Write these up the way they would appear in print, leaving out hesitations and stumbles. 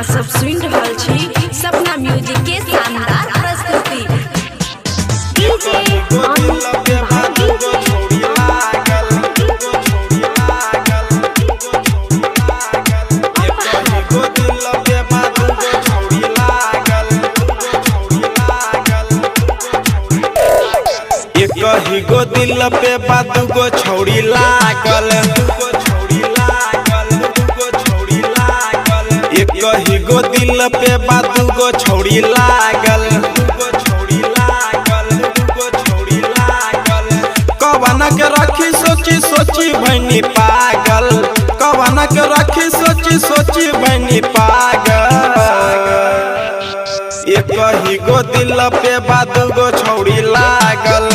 सब सुन रहल छी सपना म्यूजिक के शानदार प्रस्तुति। कही गो दिल पे बादू गो छौड़ी लागल, कही गो दिल पे बादू गो छौड़ी लागल, कवना के रखी सोची सोची भैनी पागल, कवना के रखी सोची सोची भैनी पागल। कही गो दिल पे बादू गो छौड़ी लागल,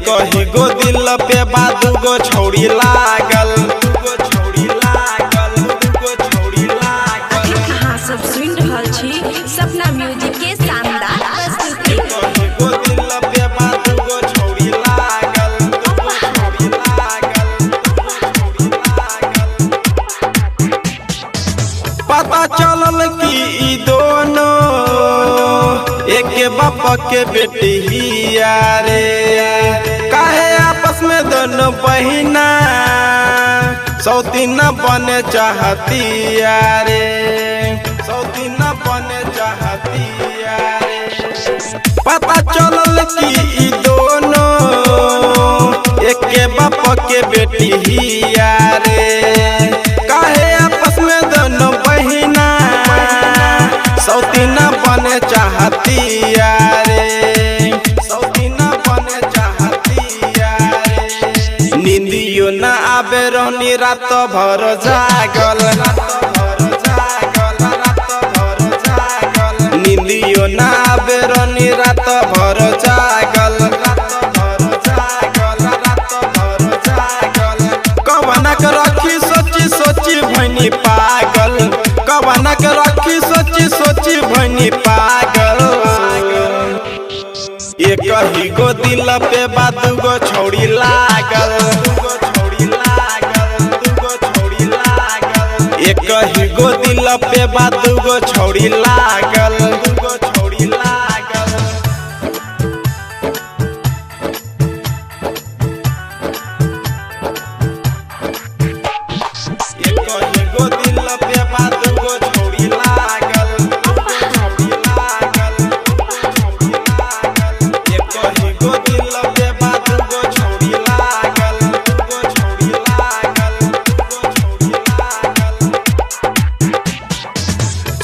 कही गो दिल पे बादू गो छौड़ी लागल। कहाँ सब सुन रहल छी सपना म्यूजिक के शानदार प्रस्तुति। कही गो दिल पे बादू गो छौड़ी लागल, पता चलल कि ई दोनों एक बाप के बेटी हिया रे, काहे आपस में दोनों बहिना सौतीन बने चाहतिया रे, सौतीन बने चाहतिया रे। पता चलल कि ई दोनों एक बाप के बेटी हिया रे, काहे आपस में दोनों बहिना सौतीन बने चाहतिया रे, सौतीन बने चाहतिया रे। नींदियो न आबे रहनी रात भर जागल, नींदियो न आबे रहनी रात भर जागल, कवना के रखी सोची सोची भैनी पागल, कवना के रखी सोची सोची भैनी पागल। कही गो दिल पे बादू गो छौड़ी लागल, कही गो दिल पे बादू गो छौड़ी लागल, छौड़ी लागल। कही गो दिल पे बादू गो छौड़ी लागल, कही गो दिल पे बादू गो छौड़ी लागल, छौड़ी लागल।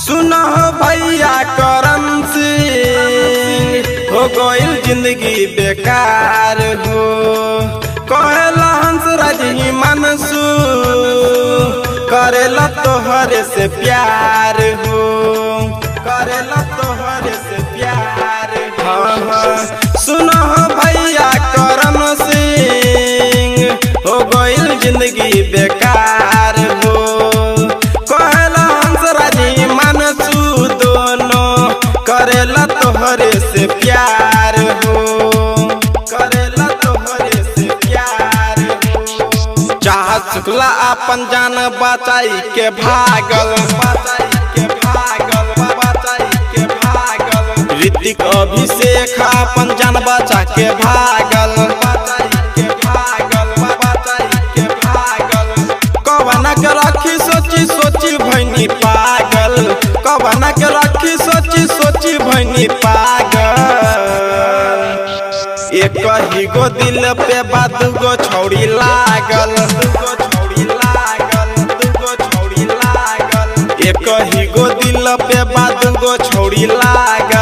सुनो भैया करम सिंह, हो गइल जिंदगी बेकार हो, कहला हंसराज हिमांशु करेला तोहरे से प्यार हो, करेला तोहरे से प्यार हो। सुनो भैया करम सिंह, हो गइल जिंदगी बेकार हो, कहला हंसराज हिमांशु दोनों करेला तोहरे से प्यार हो, करेला तोहरे से प्यार हो। चाहत शुक्ला अपन जान बचाई के भागल, ऋतिक अभिषेक अपन जान बचा के भागल, कवना के रखी सोची सोची भैनी पागल, कवना के रखी सोची सोची भैनी पागल। कही गो दिल पे बादू गो छौड़ी लागल, कही गो दिल पे बादू गो छौड़ी लागल।